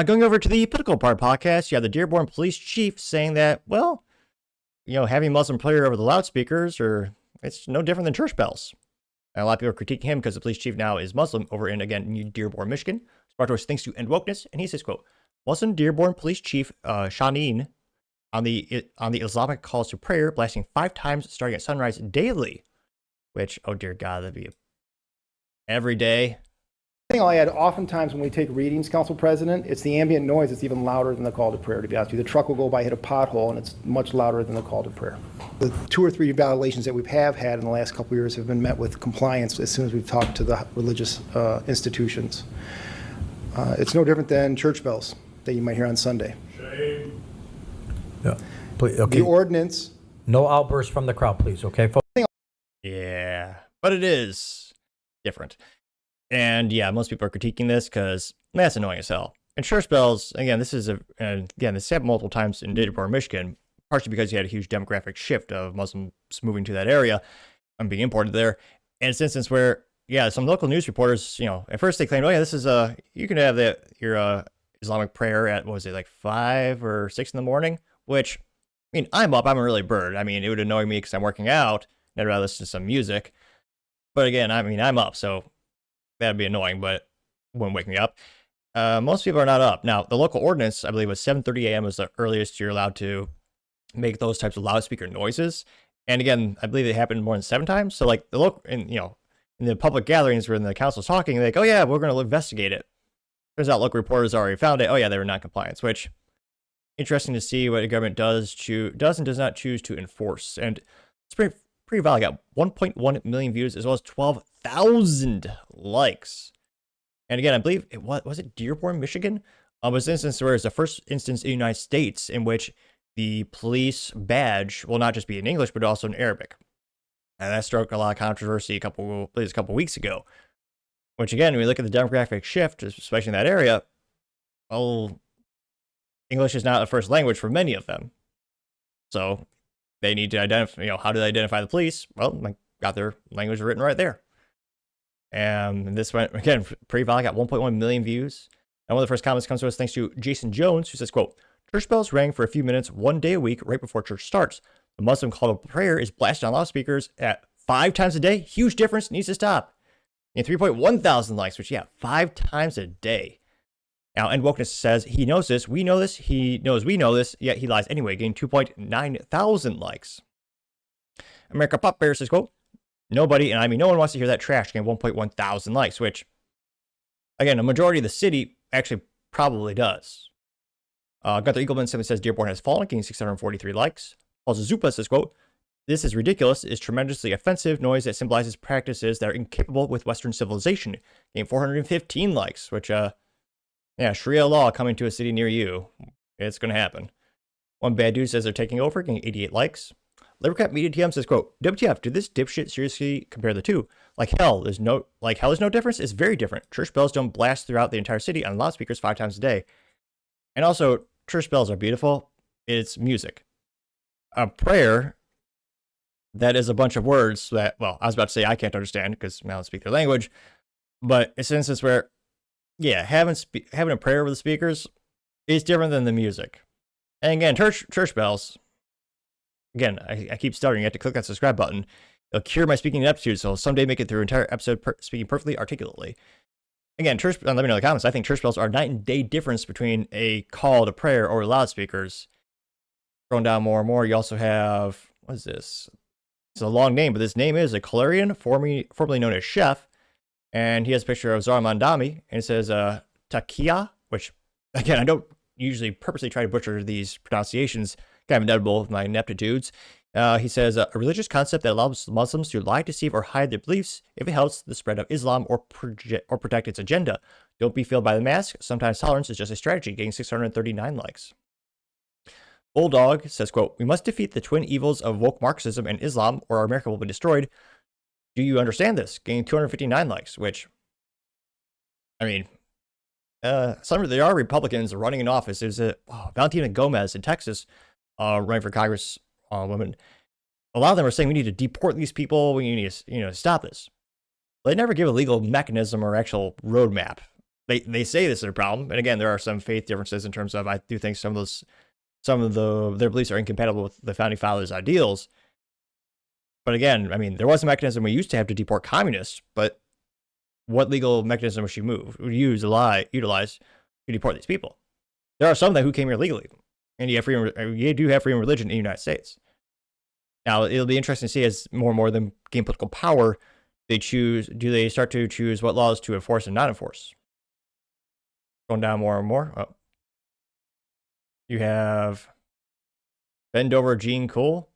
Going over to the political part podcast, you have the Dearborn police chief saying that, well, having Muslim prayer over the loudspeakers, it's no different than church bells. And a lot of people are critiquing him because the police chief now is Muslim over in, again, New Dearborn, Michigan. Spartos thinks to end wokeness, and he says, quote, Muslim Dearborn police chief Shaneen on the Islamic calls to prayer, blasting 5 times starting at sunrise daily. Which, oh dear God, that'd be every day. I'll add, oftentimes when we take readings, Council President, it's the ambient noise that's even louder than the call to prayer, to be honest with you. The truck will go by, hit a pothole, and it's much louder than the call to prayer. The 2 or 3 evaluations that we have had in the last couple of years have been met with compliance as soon as we've talked to the religious institutions. It's no different than church bells that you might hear on Sunday. Shame. Yeah. Please, okay. The ordinance. No outbursts from the crowd, please, okay? Yeah, but it is different. And yeah, most people are critiquing this because that's annoying as hell. And church bells, again, this happened multiple times in Dearborn, Michigan, partially because you had a huge demographic shift of Muslims moving to that area and being imported there. And it's an instance where, some local news reporters, at first they claimed, this is you can have your Islamic prayer at, what was it, like 5 or 6 in the morning, which, I'm up, I'm an early bird. It would annoy me because I'm working out, and I'd rather listen to some music. But again, I'm up, so that'd be annoying, but wouldn't wake me up. Most people are not up. Now, the local ordinance, I believe, was 7:30 a.m. was the earliest you're allowed to make those types of loudspeaker noises. And again, I believe it happened more than 7 times. So like the local, in the public gatherings when the council's talking, like, oh yeah, we're going to investigate it. Turns out local reporters already found it. Oh yeah, they were non-compliance, which interesting to see what the government does and does not choose to enforce. And it's pretty valid. Got 1.1 million views as well as 12,000 likes. And again, I believe was it Dearborn, Michigan? It was an instance where it's the first instance in the United States in which the police badge will not just be in English, but also in Arabic. And that struck a lot of controversy a couple weeks ago. Which again, when we look at the demographic shift, especially in that area, English is not the first language for many of them. So they need to identify, how do they identify the police? Well, I got their language written right there. And this went, again, pretty valid, got 1.1 million views. And one of the first comments comes to us thanks to Jason Jones, who says, quote, church bells rang for a few minutes, 1 day a week, right before church starts. The Muslim call to prayer is blasted on loudspeakers at 5 times a day. Huge difference, needs to stop. And 3.1 thousand likes, which, 5 times a day. Now, and Wokeness says he knows this, we know this, he knows we know this, yet he lies anyway, getting 2.9 thousand likes. America Pop Bear says, quote, nobody, and no one wants to hear that trash, getting 1.1 thousand likes, which, again, a majority of the city actually probably does. Gunther Eagleman simply says Dearborn has fallen, getting 643 likes. Also, Zupa says, quote, this is ridiculous, is tremendously offensive noise that symbolizes practices that are incapable with Western civilization, getting 415 likes, which, Sharia law coming to a city near you. It's going to happen. One bad dude says they're taking over, getting 88 likes. Libercat Media TM says, quote, WTF, did this dipshit seriously compare the two? Like hell is no difference? It's very different. Church bells don't blast throughout the entire city on loudspeakers 5 times a day. And also, church bells are beautiful. It's music. A prayer, that is a bunch of words that, I was about to say I can't understand because I don't speak their language. But it's an instance where, having a prayer over the speakers is different than the music. And again, church bells, again, I keep stuttering. You have to click that subscribe button. It'll cure my speaking ineptitude, so I'll someday make it through an entire episode speaking perfectly articulately. Again, let me know in the comments. I think church bells are a night and day difference between a call to prayer or loudspeakers. Scrolling down more and more, you also have, what is this? It's a long name, but this name is a Kalarian, formerly known as Chef. And he has a picture of Zara Mandami, and it says Takia, which, again, I don't usually purposely try to butcher these pronunciations, kind of inevitable with my ineptitudes. He says, a religious concept that allows Muslims to lie, deceive, or hide their beliefs if it helps the spread of Islam or protect its agenda. Don't be failed by the mask. Sometimes tolerance is just a strategy, getting 639 likes. Bulldog says, quote, we must defeat the twin evils of woke Marxism and Islam, or America will be destroyed. Do you understand this? Getting 259 likes, which, there are Republicans running in office. There's Valentina Gomez in Texas running for Congress, women. A lot of them are saying we need to deport these people. We need to, stop this. They never give a legal mechanism or actual roadmap. they say this is a problem. And again, there are some faith differences in terms of, I do think some of their beliefs are incompatible with the founding fathers' ideals. But again, I mean, there was a mechanism we used to have to deport communists, but what legal mechanism would you utilize to deport these people? There are some of them who came here legally, and you do have freedom of religion in the United States. Now, it'll be interesting to see as more and more of them gain political power, do they start to choose what laws to enforce and not enforce? Going down more and more. Oh. You have Bend Over Gene Cole.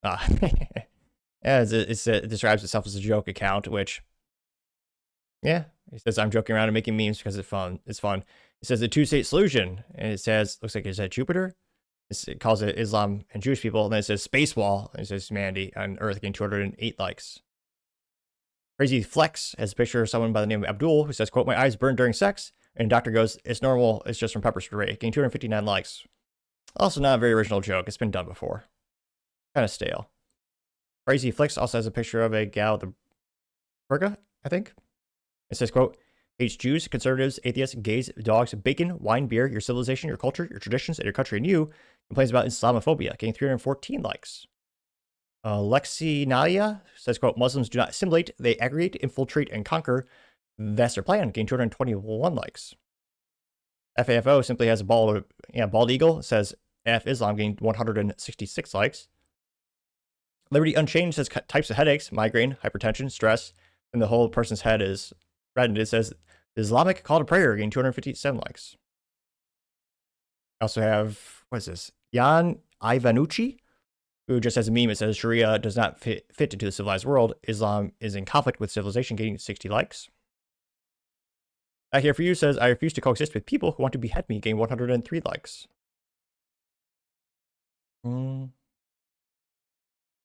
Yeah, it describes itself as a joke account, which, yeah, it says I'm joking around and making memes because it's fun. It says the two-state solution, and it says, looks like it's at Jupiter. It calls it Islam and Jewish people, and then it says space wall, and it says humanity on Earth, getting 208 likes. Crazy Flex has a picture of someone by the name of Abdul who says, quote, my eyes burned during sex, and the doctor goes, it's normal, it's just from pepper spray, getting 259 likes. Also not a very original joke, it's been done before. Kind of stale. Crazy Flex also has a picture of a gal with a burqa, I think. It says, quote, hates Jews, conservatives, atheists, gays, dogs, bacon, wine, beer, your civilization, your culture, your traditions, and your country and you. Complains about Islamophobia, getting 314 likes. Lexi Nadia says, quote, Muslims do not assimilate, they aggregate, infiltrate, and conquer. That's their plan, getting 221 likes. FAFO simply has a bald eagle. It says, F Islam, getting 166 likes. Liberty Unchained says, types of headaches, migraine, hypertension, stress, and the whole person's head is red. And it says, Islamic call to prayer, getting 257 likes. I also have, what is this? Jan Ivanucci, who just has a meme. It says, Sharia does not fit into the civilized world. Islam is in conflict with civilization, getting 60 likes. Back Here For You says, I refuse to coexist with people who want to behead me, getting 103 likes.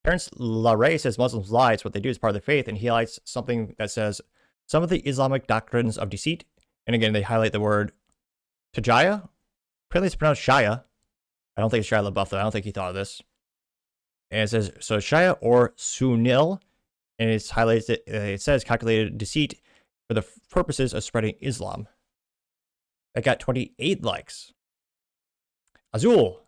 Terrence LaRae says, Muslims lie. It's what they do as part of their faith. And he highlights something that says, some of the Islamic doctrines of deceit. And again, they highlight the word tajaya. Apparently it's pronounced Shia. I don't think it's Shia LaBeouf, though. I don't think he thought of this. And it says, so Shia or Sunil, and it highlights it. It says calculated deceit for the purposes of spreading Islam. That got 28 likes. Azul,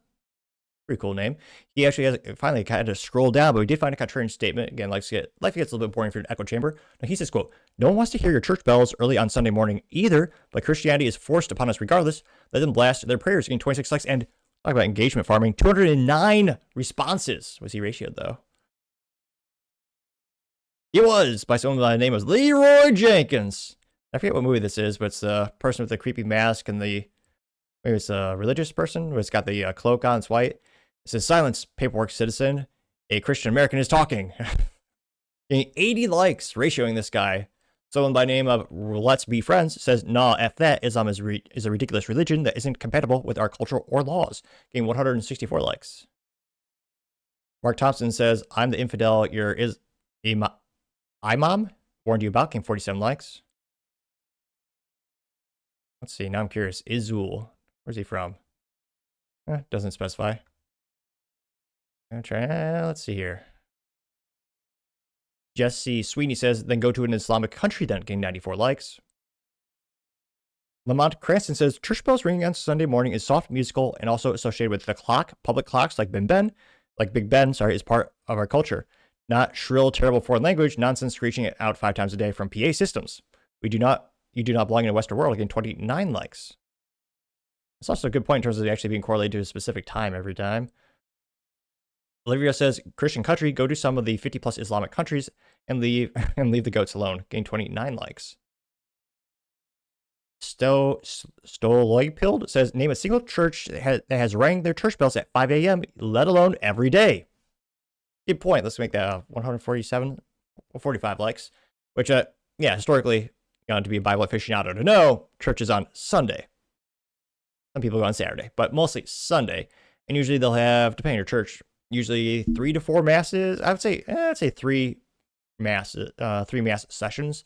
pretty cool name. He actually has finally kind of scroll down, but we did find a contrarian statement. Again, life gets a little bit boring for an echo chamber. Now he says, quote, no one wants to hear your church bells early on Sunday morning either, but Christianity is forced upon us regardless. Let them blast their prayers, getting 26 likes. And talk about engagement farming, 209 responses. Was he ratioed, though? He was, by someone by the name of Leroy Jenkins. I forget what movie this is, but it's the person with the creepy mask and maybe it's a religious person, where it's got the cloak on, it's white. It says, silence, paperwork citizen. A Christian American is talking. Getting 80 likes, ratioing this guy. Someone by the name of Let's Be Friends says, nah, F that. Islam is a ridiculous religion that isn't compatible with our culture or laws. Getting 164 likes. Mark Thompson says, I'm the infidel Imam warned you about. Getting 47 likes. Let's see, now I'm curious. Izul, where's he from? Doesn't specify. I'm trying, let's see here. Jesse Sweeney says, then go to an Islamic country then, getting 94 likes. Lamont Cranston says, church bells ringing on Sunday morning is soft musical and also associated with the clock. Public clocks like Big Ben, is part of our culture. Not shrill, terrible foreign language, nonsense screeching it out 5 times a day from PA systems. You do not belong in a Western world, getting 29 likes. It's also a good point in terms of actually being correlated to a specific time every time. Olivia says, Christian country, go to some of the 50 plus Islamic countries and leave the goats alone, getting 29 likes. Stoloypild says, name a single church that has rang their church bells at 5 a.m., let alone every day. Good point. Let's make that 147 or 45 likes, which, historically, to be a Bible aficionado to know, church is on Sunday. Some people go on Saturday, but mostly Sunday. And usually they'll have, depending on your church, usually 3 to 4 masses. I'd say 3 mass sessions.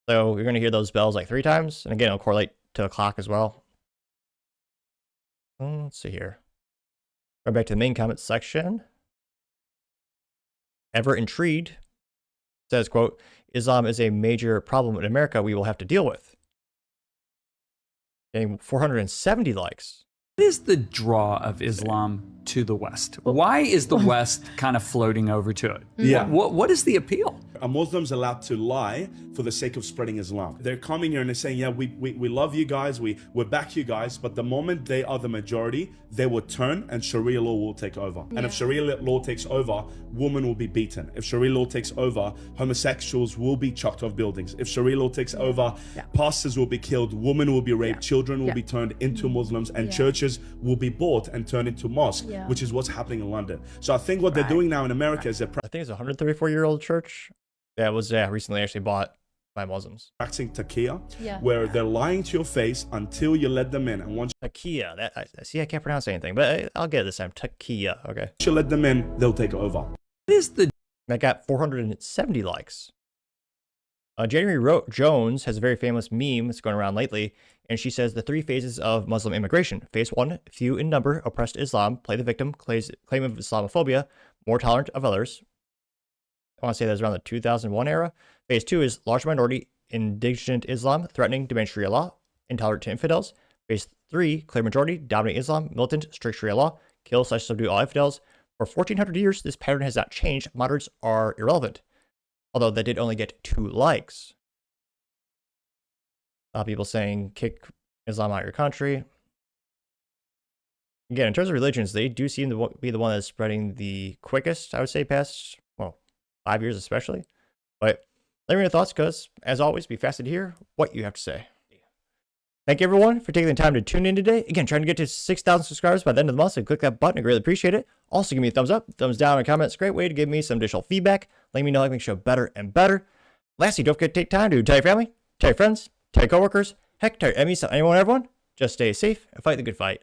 So you're going to hear those bells like 3 times. And again, it'll correlate to the clock as well. Let's see here. Going back to the main comments section. Ever Intrigued says, quote, Islam is a major problem in America we will have to deal with. getting 470 likes. What is the draw of Islam to the West? Why is the West kind of floating over to it? Yeah. What is the appeal? Are Muslims allowed to lie for the sake of spreading Islam? They're coming here and they're saying, yeah, we love you guys, we back you guys, but the moment they are the majority, they will turn and Sharia law will take over. And if Sharia law takes over, women will be beaten. If Sharia law takes over, homosexuals will be chucked off buildings. If Sharia law takes over, pastors will be killed, women will be raped, children will be turned into Muslims, and churches will be bought and turned into mosques, which is what's happening in London. So I think what they're doing now in America is they're I think it's a 134-year-old church that was recently actually bought by Muslims. practicing taqiyya, where they're lying to your face until you let them in. And once Taqiyya. That I can't pronounce anything, but I'll get it this time. Taqiyya. Okay. you let them in, they'll take over. What is the That got 470 likes. January Jones has a very famous meme that's going around lately, and she says the 3 phases of Muslim immigration. Phase 1, few in number, oppressed Islam, play the victim, claim of Islamophobia, more tolerant of others. I want to say that was around the 2001 era. Phase 2 is large minority, indigent Islam, threatening to ban Sharia law, intolerant to infidels. Phase 3, clear majority, dominant Islam, militant, strict Sharia law, kill/subdue all infidels. For 1400 years, this pattern has not changed. Moderates are irrelevant. Although that did only get 2 likes. A lot of people saying kick Islam out of your country. Again, in terms of religions, they do seem to be the one that's spreading the quickest, I would say, past, 5 years especially. But let me know your thoughts, because, as always, be fascinated to hear what you have to say. Thank you, everyone, for taking the time to tune in today. Again, trying to get to 6,000 subscribers by the end of the month, so click that button. I greatly appreciate it. Also, give me a thumbs up, thumbs down, and comments. Great way to give me some additional feedback. Let me know how I can make the show better and better. Lastly, don't forget to take time to tell your family, tell your friends, tell your coworkers, heck, tell your enemies, tell anyone, everyone. Just stay safe and fight the good fight.